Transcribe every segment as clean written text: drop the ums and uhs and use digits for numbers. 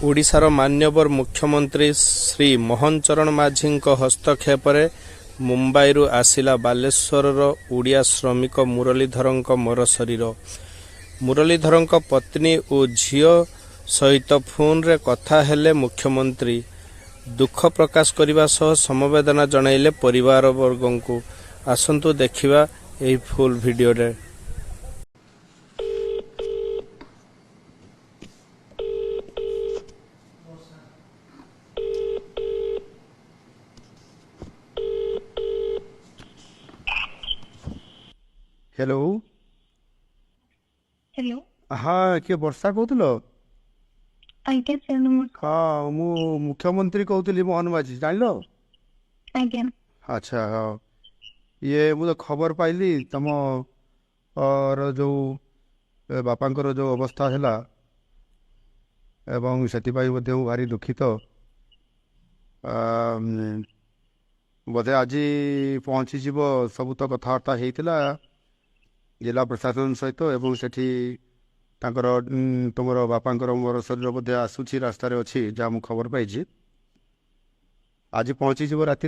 ଓଡ଼ିଶାର ମାନ୍ୟବର ମୁଖ୍ୟମନ୍ତ୍ରୀ ଶ୍ରୀ ମୋହନ ଚରଣ ମାଝୀଙ୍କ ହସ୍ତକ୍ଷେପରେ ମୁମ୍ବାଇରୁ ଆସିଲା ବାଲେଶ୍ୱରର ଓଡ଼ିଆ ଶ୍ରମିକ ମୁରଲୀଧରଙ୍କ ମରଶରୀର। ମୁରଲୀଧରଙ୍କ ପତ୍ନୀ ଓ ଝିଅ ସହିତ ଫୋନ୍ରେ କଥା ହେଲେ ମୁଖ୍ୟମନ୍ତ୍ରୀ। ଦୁଃଖ ପ୍ରକାଶ କରିବା ସହ ସମବେଦନା ଜଣାଇଲେ ପରିବାରବର୍ଗଙ୍କୁ। ଆସନ୍ତୁ ଦେଖିବା ଏହି ଫୁଲ୍ ଭିଡିଓରେ। हेलो हेलो हाँ किए वर्षा कहूल आज्ञा सर नमस्कार। हाँ मु मुख्यमंत्री कहूली मोहन माझी जान आज्ञा अच्छा हाँ ये मु तो खबर पाइली तम और जो बापांकर जो अवस्था है एवं से भारी दुखित बोधे आज पहुँची जीव सब तो कथबार्ता होता जिला प्रशासन सहित एवं सेठी तांकर तुमर बापांकर मोर शरीर बोधे आसूची रास्तार अच्छी जहाँ मुझे खबर पाई आज पहुँची जीव राति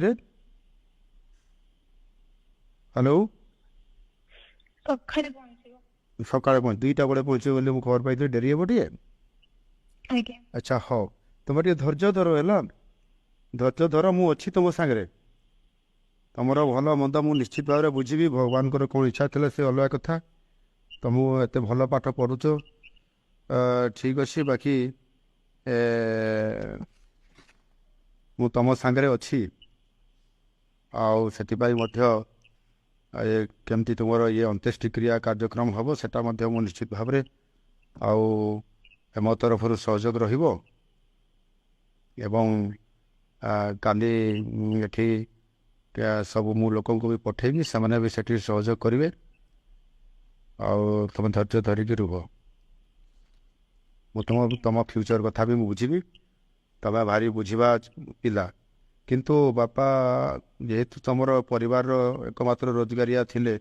हेलो सका दुईटा बड़े पहुँचे बोली मुझे खबर पाई डेरी हे टे आज्ञा अच्छा हाँ तुम टे धैर्य धर है धैर्य धर मुझे तुम सांगे तुमर भल मंद मु निश्चित भाव में बुझी भगवान कौन इच्छा थी से अलग कथा तुम एत भल पाठ पढ़ुच ठीक अच्छे बाकी मु तुम सांगे अच्छी आमती तुम ये अंत्येष्टिक्रिया कार्यक्रम हम सेटा मु निश्चित भाव में आम तरफ सहयोग रही सब मु लोक भी पठेबी से भी सेठी सहयोग करेंगे तुम धैर्य धरिकी रुह मु तुम फ्यूचर कथा भी बुझी तुम भारी बुझा पिला किंतु बापा जेहेतु तुम परिवार एकमात्र रोजगारिया थिले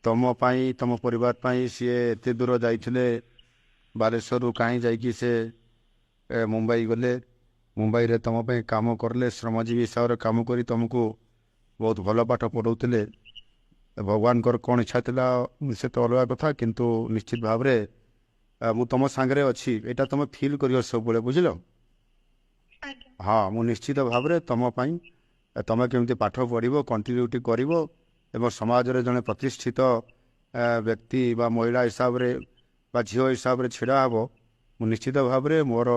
तुम तुम परिवार सी एत दूर जाइए बालेश्वर कहीं जाकि से मुंबई गले मुंबई रे तुम काम करले श्रमजीवी हिसाब से काम करी तुमको बहुत भल पाठ पढ़ाऊे भगवान कौन इच्छा थी से तो अलग कथा किंतु निश्चित भाव में मु तुम सांगे अच्छी यहाँ तुम फिल कर सब बुझल हाँ मु निश्चित भाव में तुम तुम केमती पाठ पढ़ो कंटिन्यूटी कर समाज रे जड़े प्रतिष्ठित व्यक्ति बा महिला हिसाब से बा झील हिसाब से छिड़ा हे मु निश्चित भाव में मोर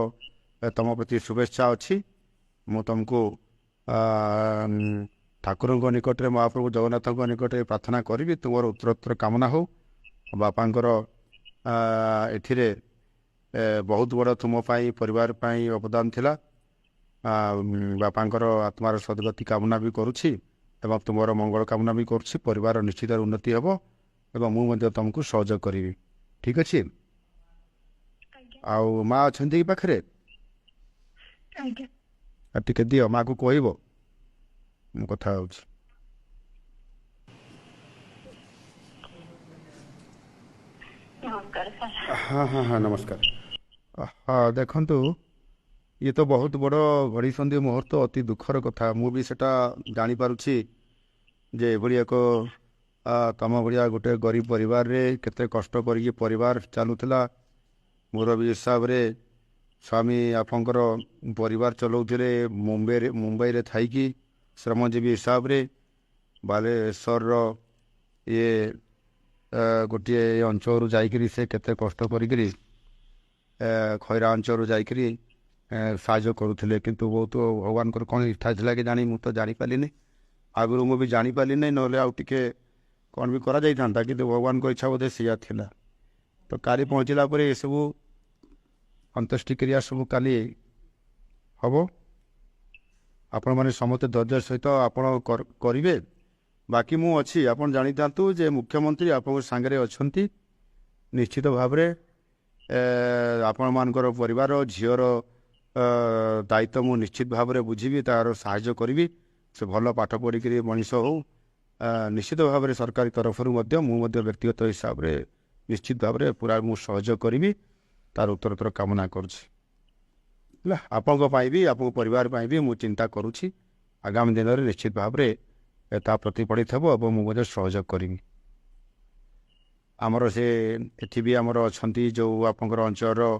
तुम प्रति शुभेच्छा अच्छी मु तुमको ठाकुर निकट में महाप्रभु जगन्नाथ निकट प्रार्थना करी तुम उत्तरोत्तर कामना हो बापांकर एथिरे बहुत बड़ तुम परिवार अवदान थिला बापांकर आत्मार सदगति कामना भी करुछि एवं तुमर मंगल कामना भी करुछि परिवार निश्चित उन्नति हेबो एवं मु तुमको सहयोग करी ठीक अच्छे आउ माँ अच्छा कि पाखे टिके दियो माँ को कहब मु कथा हाँ हाँ हाँ नमस्कार हाँ देखु ये तो बहुत बड़ घड़ी संधि मुहूर्त अति दुखर कथा मुझे सेटा जानी पारुछि जे एभली एक तम भाया गोटे गरीब परिवार रे केते कष्ट करी परिवार चलुला मोर भी हिसाब रे स्वामी आपंकर परिवार चलाउथिले मुंबई रे थाइकी श्रमजीवी हिसाब रे बालेश्वर ये गोटे अंचल जाइकरी से केते कष्ट करी खैरा अंचल जाइकरी साहाय्य करुले किंतु बहुत भगवान कौन इच्छा थी कि जानी मुझे जानी पारिनी आगुरी मुझे जानी पारि ना ना आउ टे कौन भी करा था कि भगवान को इच्छा बोधे सीया थिला तो काली पहुँचला ये सब अंत्येष्टिक्रिया सब काली हम आपण मैंने समस्त धैर्य सहित आपण करेंगे बाकी मु अच्छी आप जानी था जे मुख्यमंत्री आप सांगे अच्छा निश्चित भाव में आपण मानकर परिवार झीर दायित्व मु निश्चित भाव में बुझी तार साहाय्य करी से भल पाठ पढ़िक मनीष हो निश्चित भाव में सरकारी तरफ व्यक्तिगत हिसाब से निश्चित भाव में पूरा मु सहयोग करी तार उत्तरोत्तर कामना करुछि। ହେଲା ଆପଣଙ୍କ ପାଇଁ ବି ଆପଣଙ୍କ ପରିବାର ପାଇଁ ବି ମୁଁ ଚିନ୍ତା କରୁଛି ଆଗାମୀ ଦିନରେ ନିଶ୍ଚିତ ଭାବରେ ତା ପ୍ରତି ପଡ଼ିଥିବ ଏବଂ ମୁଁ ମଧ୍ୟ ସହଯୋଗ କରିବି। ଆମର ସେ ଏଠି ବି ଆମର ଅଛନ୍ତି ଯେଉଁ ଆପଣଙ୍କର ଅଞ୍ଚଳର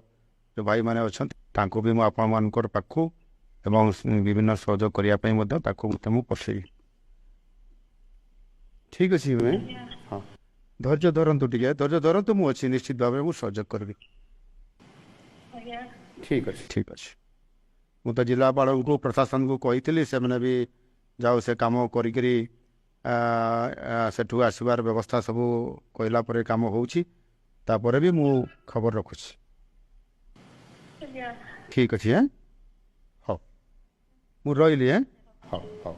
ଯେଉଁ ଭାଇମାନେ ଅଛନ୍ତି ତାଙ୍କୁ ବି ମୁଁ ଆପଣମାନଙ୍କର ପାଖକୁ ଏବଂ ବିଭିନ୍ନ ସହଯୋଗ କରିବା ପାଇଁ ମଧ୍ୟ ତାକୁ ମୁଁ ପଠେଇବି। ଠିକ୍ ଅଛି ମ୍ୟାମ୍। ହଁ ଧୈର୍ଯ୍ୟ ଧରନ୍ତୁ ଟିକେ ଧୈର୍ଯ୍ୟ ଧରନ୍ତୁ ମୁଁ ଅଛି ନିଶ୍ଚିତ ଭାବରେ ମୁଁ ସହଯୋଗ କରିବି। ଆଜ୍ଞା ଠିକ୍ ଅଛି ଠିକ୍ ଅଛି। ମୁଁ ତ ଜିଲ୍ଲାପାଳଙ୍କୁ ପ୍ରଶାସନକୁ କହିଥିଲି ସେମାନେ ବି ଯାଉ ସେ କାମ କରିକିରି ସେଠୁ ଆସିବାର ବ୍ୟବସ୍ଥା ସବୁ କହିଲା ପରେ କାମ ହେଉଛି ତାପରେ ବି ମୁଁ ଖବର ରଖୁଛି। ଆଜ୍ଞା ଠିକ୍ ଅଛି ହଉ ମୁଁ ରହିଲି ହଉ ହଉ।